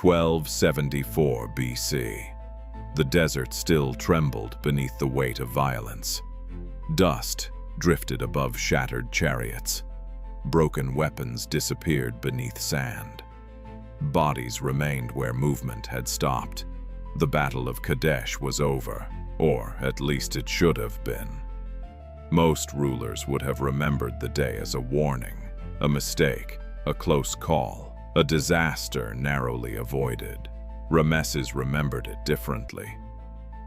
1274 BC. The desert still trembled beneath the weight of violence. Dust drifted above shattered chariots. Broken weapons disappeared beneath sand. Bodies remained where movement had stopped. The Battle of Kadesh was over, or at least it should have been. Most rulers would have remembered the day as a warning, a mistake, a close call, a disaster narrowly avoided. Ramesses remembered it differently.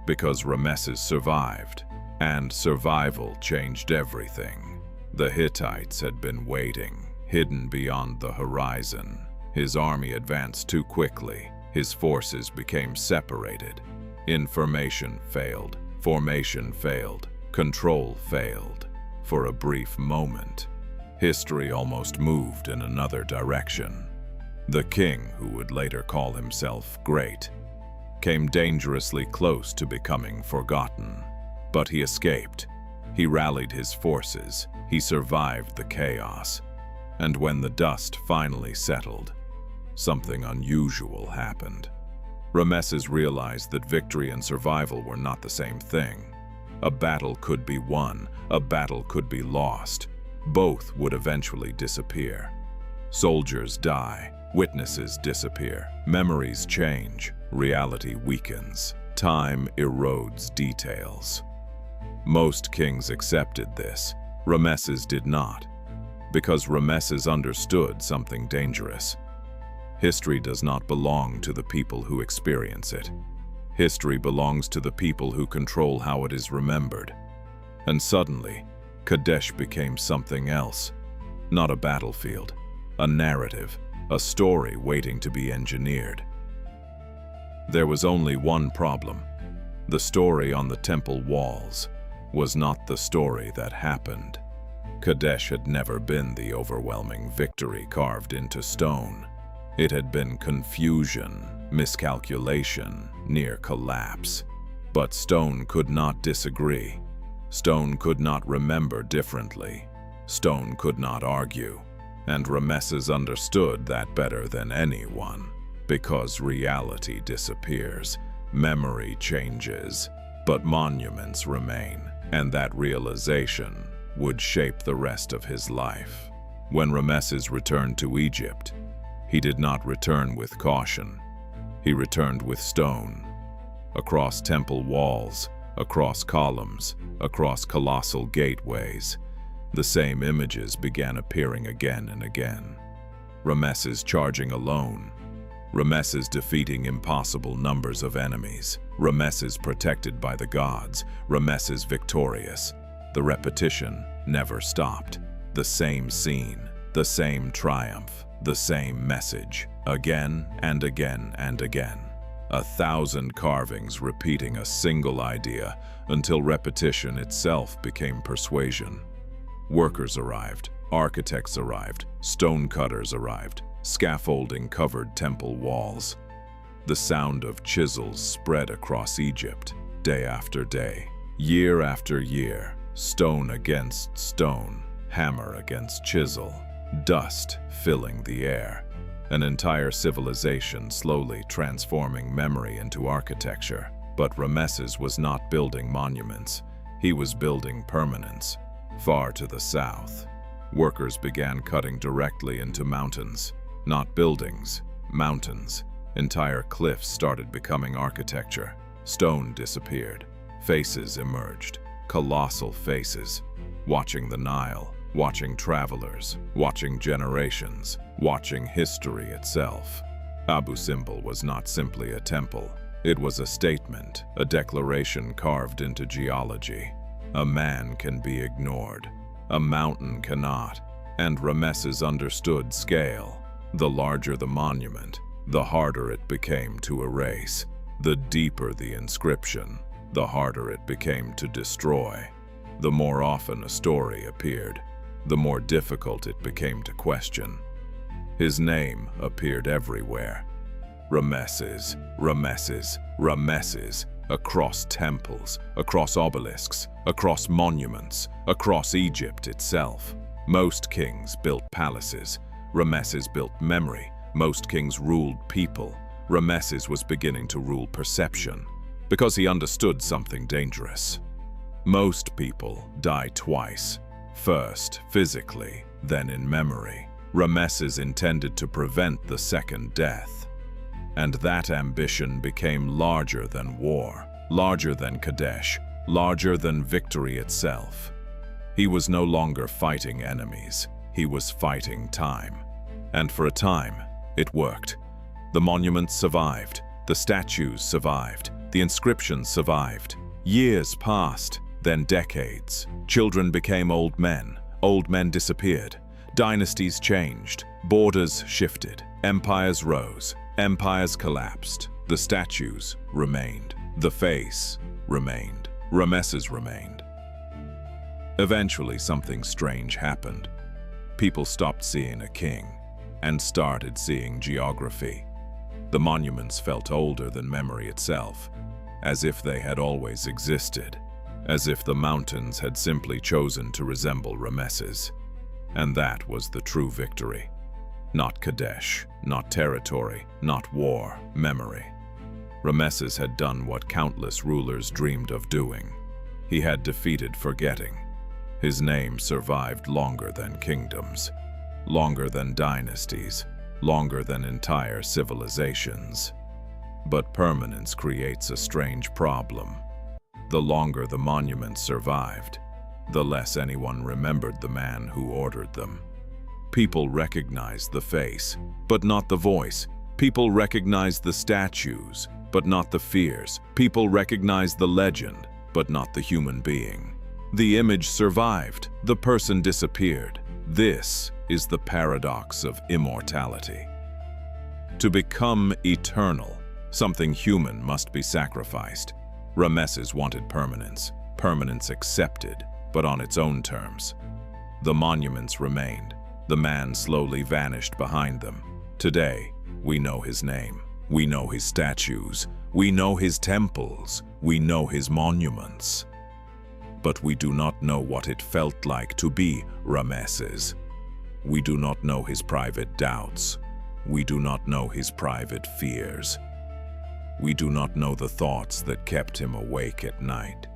Because Ramesses survived, and survival changed everything. The Hittites had been waiting, hidden beyond the horizon. His army advanced too quickly. His forces became separated. Information failed. Formation failed. Control failed. For a brief moment, history almost moved in another direction. The king, who would later call himself great, came dangerously close to becoming forgotten. But he escaped. He rallied his forces. He survived the chaos. And when the dust finally settled, something unusual happened. Ramesses realized that victory and survival were not the same thing. A battle could be won, a battle could be lost. Both would eventually disappear. Soldiers die, witnesses disappear, memories change, reality weakens, time erodes details. Most kings accepted this. Ramesses did not, because Ramesses understood something dangerous. History does not belong to the people who experience it. History belongs to the people who control how it is remembered. And suddenly, Kadesh became something else. Not a battlefield, a narrative, a story waiting to be engineered. There was only one problem. The story on the temple walls was not the story that happened. Kadesh had never been the overwhelming victory carved into stone. It had been confusion, miscalculation, near collapse. But stone could not disagree. Stone could not remember differently. Stone could not argue. And Ramesses understood that better than anyone. Because reality disappears, memory changes, but monuments remain. And that realization would shape the rest of his life. When Ramesses returned to Egypt, he did not return with caution. He returned with stone. Across temple walls, across columns, across colossal gateways, the same images began appearing again and again. Ramesses charging alone. Ramesses defeating impossible numbers of enemies. Ramesses protected by the gods. Ramesses victorious. The repetition never stopped. The same scene, the same triumph, the same message, again and again and again. 1,000 carvings repeating a single idea until repetition itself became persuasion. Workers arrived, architects arrived, stonecutters arrived, scaffolding covered temple walls. The sound of chisels spread across Egypt, day after day, year after year, stone against stone, hammer against chisel, dust filling the air. An entire civilization slowly transforming memory into architecture. But Ramesses was not building monuments. He was building permanence. Far to the south, workers began cutting directly into mountains. Not buildings, mountains. Entire cliffs started becoming architecture. Stone disappeared. Faces emerged. Colossal faces. Watching the Nile. Watching travelers, watching generations, watching history itself. Abu Simbel was not simply a temple. It was a statement, a declaration carved into geology. A man can be ignored. A mountain cannot. And Ramesses understood scale. The larger the monument, the harder it became to erase. The deeper the inscription, the harder it became to destroy. The more often a story appeared, the more difficult it became to question. His name appeared everywhere. Ramesses, Ramesses, Ramesses, across temples, across obelisks, across monuments, across Egypt itself. Most kings built palaces. Ramesses built memory. Most kings ruled people. Ramesses was beginning to rule perception because he understood something dangerous. Most people die twice, first physically, then in memory. Ramesses intended to prevent the second death. And that ambition became larger than war, larger than Kadesh, larger than victory itself. He was no longer fighting enemies, he was fighting time. And for a time, it worked. The monuments survived, the statues survived, the inscriptions survived. Years passed, then decades. Children became old men disappeared. Dynasties changed, borders shifted, empires rose, empires collapsed. The statues remained, the face remained, Ramesses remained. Eventually, something strange happened. People stopped seeing a king and started seeing geography. The monuments felt older than memory itself, as if they had always existed, as if the mountains had simply chosen to resemble Ramesses. And that was the true victory. Not Kadesh, not territory, not war, memory. Ramesses had done what countless rulers dreamed of doing. He had defeated forgetting. His name survived longer than kingdoms, longer than dynasties, longer than entire civilizations. But permanence creates a strange problem. The longer the monuments survived, the less anyone remembered the man who ordered them. People recognized the face, but not the voice. People recognized the statues, but not the fears. People recognized the legend, but not the human being. The image survived, the person disappeared. This is the paradox of immortality. To become eternal, something human must be sacrificed. Ramesses wanted permanence, permanence accepted, but on its own terms. The monuments remained. The man slowly vanished behind them. Today, we know his name. We know his statues. We know his temples. We know his monuments. But we do not know what it felt like to be Ramesses. We do not know his private doubts. We do not know his private fears. We do not know the thoughts that kept him awake at night.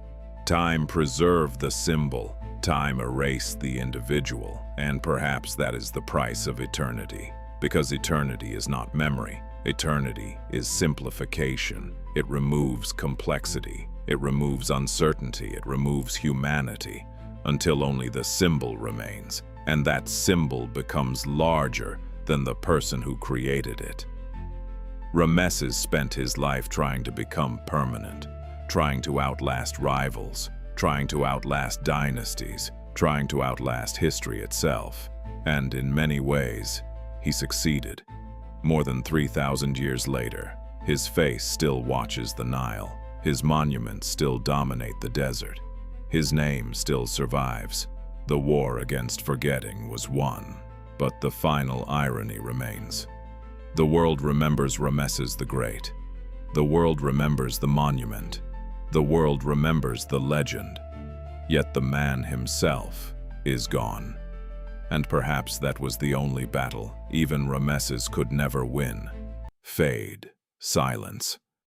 Time preserved the symbol, time erased the individual, and perhaps that is the price of eternity. Because eternity is not memory. Eternity is simplification. It removes complexity. It removes uncertainty. It removes humanity, until only the symbol remains, and that symbol becomes larger than the person who created it. Ramesses spent his life trying to become permanent, trying to outlast rivals, trying to outlast dynasties, trying to outlast history itself. And in many ways, he succeeded. More than 3,000 years later, his face still watches the Nile. His monuments still dominate the desert. His name still survives. The war against forgetting was won, but the final irony remains. The world remembers Ramesses the Great. The world remembers the monument. The world remembers the legend. Yet the man himself is gone. And perhaps that was the only battle even Ramesses could never win. Fade, silence,